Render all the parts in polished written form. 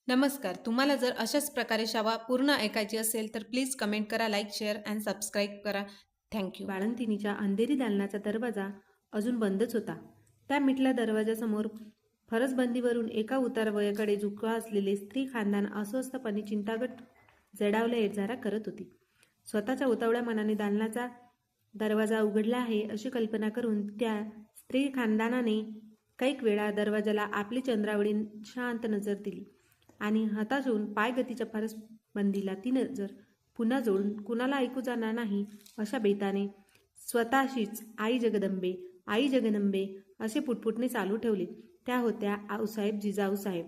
नमस्कार. तुम्हाला जर अशाच प्रकारे शावा पूर्ण ऐकायची असेल तर प्लीज कमेंट करा, लाईक, शेअर अँड सबस्क्राईब करा. Thank you. बाळंतिणीच्या अंधेरी दालनाचा दरवाजा अजून बंदच होता. त्या मिटल्या दरवाजासमोर फरसबंदीवरून एका उतारवयाकडे झुकवा असलेले स्त्री खानदान अस्वस्थपणे चिंतागट जडावल्या एरझारा करत होती. स्वतःच्या उतावळ्या मनाने दालनाचा दरवाजा उघडला आहे अशी कल्पना करून त्या स्त्री खानदानाने कैक वेळा दरवाजाला आपली चंद्रावळी शांत नजर दिली आणि हताश होऊन पायगतीच्या फरसबंदीला ती नजर पुन्हा जोडून कुणाला ऐकू जाणार नाही अशा बेताने स्वतःशीच आई जगदंबे, आई जगदंबे असे पुटपुटणे चालू ठेवले. त्या होत्या आऊसाहेब जिजाऊसाहेब,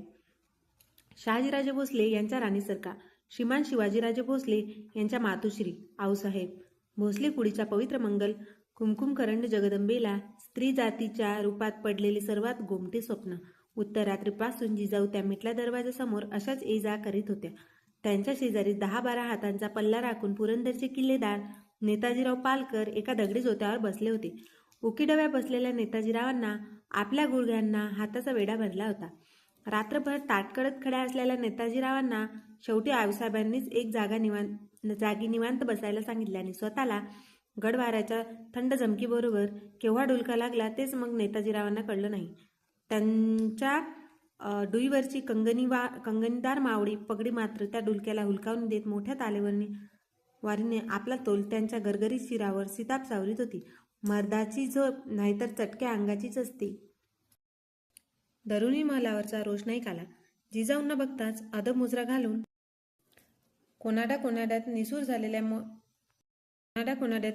शहाजीराजे भोसले यांच्या राणीसारखा, श्रीमान शिवाजीराजे भोसले यांच्या मातोश्री आऊसाहेब भोसले कुडीच्या पवित्र मंगल कुमकुमकरंड जगदंबेला स्त्री जातीच्या रूपात पडलेले सर्वात गोमटे स्वप्न. उत्तरात्रीपासून जिजाऊ त्या मिटल्या दरवाजासमोर अशाच ये जा करीत होत्या. त्यांच्या शेजारी 10-12 हातांचा पल्ला राखून पुरंदरचे किल्लेदार नेताजीराव पालकर एका दगडी जोत्यावर बसले होते. उकिडव्या बसलेल्या नेताजीरावांना आपल्या गुडघ्यांना हाताचा वेढा भरला होता. रात्रभर ताटकळत खड्या असलेल्या नेताजीरावांना शेवटी आऊसाहेबांनीच एक जागी निवांत बसायला सांगितल्याने स्वतःला गडवाऱ्याच्या थंड झमकीबरोबर केव्हा डुलका लागला तेच मग नेताजीरावांना कळलं नाही. त्यांच्या डुईवरची कंगनीदार मावळी पगडी मात्र त्या डुलक्याला हुलकावून देत मोठ्या वारीने आपला तोल त्यांच्या गरगरीत शिरावर सिताप सावरीत होती. मर्दाची झोप नाहीतर चटक्या अंगाचीच असते. दरुणी महालावरचा रोषणाईक आला. जिजाऊंना बघताच अदब मुजरा घालून कोनाड्यात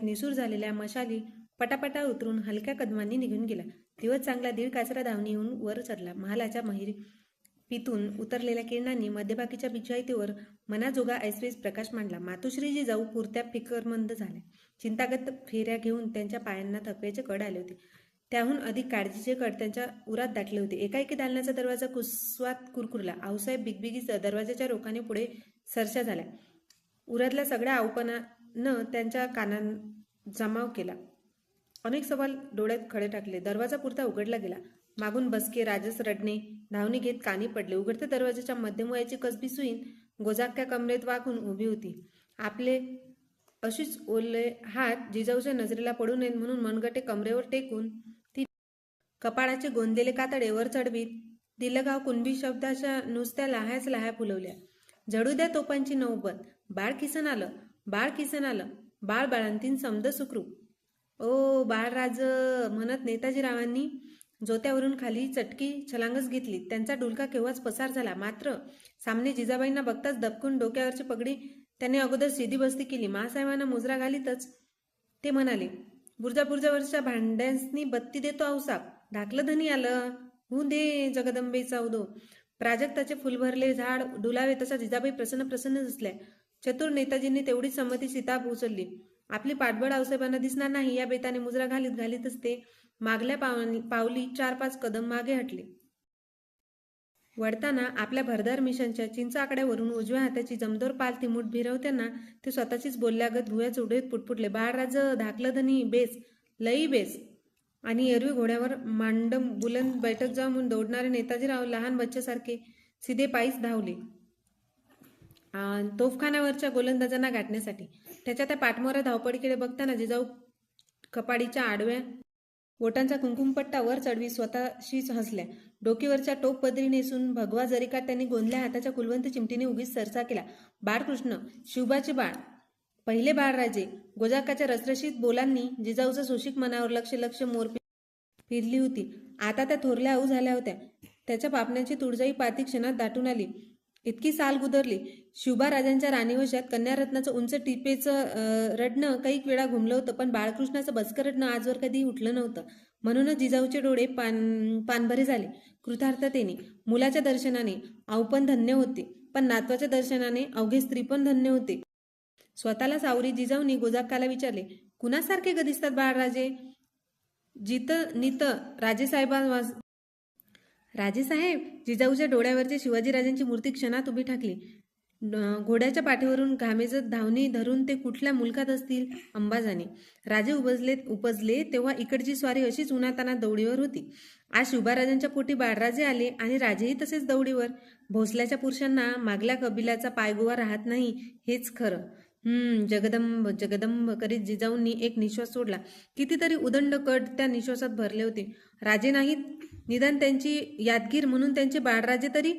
निसूर झालेल्या मशाली पटापटा उतरून हलक्या कदमांनी निघून गेला. दिवस चांगला 1.5 काचरा धावणीहून वर चढला. महालाच्या महिरपीतून उतरलेल्या किरणांनी मध्यभागीच्या बिछाईतीवर मनाजोगा ऐसवेस प्रकाश मांडला. मातोश्री जिजाऊ पुरत्या फिकरमंद झाल्या. चिंतागत फेऱ्या घेऊन त्यांच्या पायांना थकव्याचे कड आले होते. त्याहून अधिक काळजीचे कड त्यांच्या उरात दाटले होते. एकाएकी दालनाचा दरवाजा कुसवात कुरकुरला. आऊसाहेब बिगबिगीच दरवाजाच्या रोखाने पुढे सरशा झाल्या. उरातल्या सगळ्या आऊपणानं त्यांच्या कानात जमाव केला. अनेक सवाल डोळ्यात खडे टाकले. दरवाजा पुरता उघडला गेला. मागून बसके राजस रडणे धावणी घेत कानी पडले. उघडत्या दरवाजाच्या मध्यमवयाची कसबी सुईण गोजाक्या कमरेत वाकून उभी होती. आपले अशीच ओले हात जिजाऊच्या नजरेला पडू नयेत म्हणून मनगटे कमरेवर टेकून ती कपाळाचे गोंदलेले कातडे वर चढवीत दिलगाव कुणबी शब्दाच्या नुसत्या लाह्या फुलवल्या. जडू द्या तोपांची नौबत, बाळ किसन आलं, बाळ बाळंतीन समद सुखरूप. ओ बाळराज म्हणत नेताजीरावांनी जोत्यावरून खाली चटकी छलांगच घेतली. त्यांचा डुलका केव्हाच पसार झाला. मात्र सामने जिजाबाईंना बघताच दबकून डोक्यावरची पगडी त्याने अगोदर सीधी बसती केली. मासाहेबांना मुजरा घालीतच ते म्हणाले, बुरजावरच्या भांड्यांसनी बत्ती देतो आऊसाब, ढाकलं धनी आलं, होऊ दे जगदंबेचा उदो. प्राजक्ताचे फुल भरले झाड डुलावे तसा जिजाबाई प्रसन्न दिसल्या. चतुर नेताजींनी तेवढीच संमती सिताब उचलली. आपली पाठबळ आऊसाहेबांना दिसणार नाही या बेताने मुजरा घालीतच ते मागल्या पावली 4-5 कदम मागे हटले. वळताना आपल्या भरदार मिशनच्या चिंच आकड्यावरून उजव्या हाताची जमदोर पाल ती मूठ भिरवताना ते स्वतःचीच बोलल्यागत भुव्या चुडवीत पुटपुटले, बाळराज धाकलं धनी बेस, लई बेस. आणि एरवी घोड्यावर मांडम बुलंद बैठक जाऊन दौडणारे नेताजीराव लहान बच्च्यासारखे सिधे पायीच धावले तोफखान्यावरच्या गोलंदाजांना गाठण्यासाठी. त्याच्या त्या पाठमोऱ्या धावपडीकडे बघताना जिजाऊ कपाडीच्या आडव्या बोटांचा कुंकुमपट्टा वर चढवी स्वतःशीच हसल्या. डोकीवरच्या टोप पदरी नेसून भगवा जरीकाठ त्यांनी गोंधल्या हाताच्या कुलवंत चिमटीने उगीच सरसा केला. बाळकृष्ण, शिवबाचे बाळ, पहिले बाळराजे. गोजाकाच्या रसरशीत बोलांनी जिजाऊच्या सोशिक मनावर लक्ष मोर फिरली होती. आता त्या थोरल्या आऊ झाल्या होत्या. त्याच्या पापण्याची तुळजाई पाती क्षणात दाटून आली. इतकी साल गुदरली. शिवबा राजांच्या राणीवशात कन्यारत्नाचं उंच टिपेचं रडणं कैक वेळा घुमलं होतं, पण बाळकृष्णाचं बसकं रडणं आजवर कधी उठलं नव्हतं. म्हणूनच जिजाऊचे डोळे पानभरे झाले कृतार्थतेने. मुलाच्या दर्शनाने आऊपण धन्य होते, पण नातवाच्या दर्शनाने अवघे स्त्री पण धन्य होते. स्वतःला सावरी जिजाऊनी गोजाक्काला विचारले, कुणासारखे ग दिसतात बाळराजे? जित नित राजेसाहेब. जिजाऊच्या डोळ्यावरची शिवाजीराजांची मूर्ती क्षणात उभी ठाकली. घोड्याच्या पाठीवरून घामेजत धावणी धरून ते कुठल्या मुलकात असतील अंबाजाने. राजे उपजले तेव्हा इकडची स्वारी अशीच उन्हाताना दौडीवर होती. आज शुभाराजांच्या पोटी बाळराजे आले आणि राजेही तसेच दौडीवर. भोसल्याच्या पुरुषांना मागल्या कबिलाचा पायगोवा राहत नाही, हेच खरं. जगदंब जगदंब करीत जिजाऊंनी एक निश्वास सोडला. कितीतरी उदंड कट त्या निश्वासात भरले होते. राजे नाहीत, निदान त्यांची यादगीर म्हणून त्यांचे बाळराजे तरी.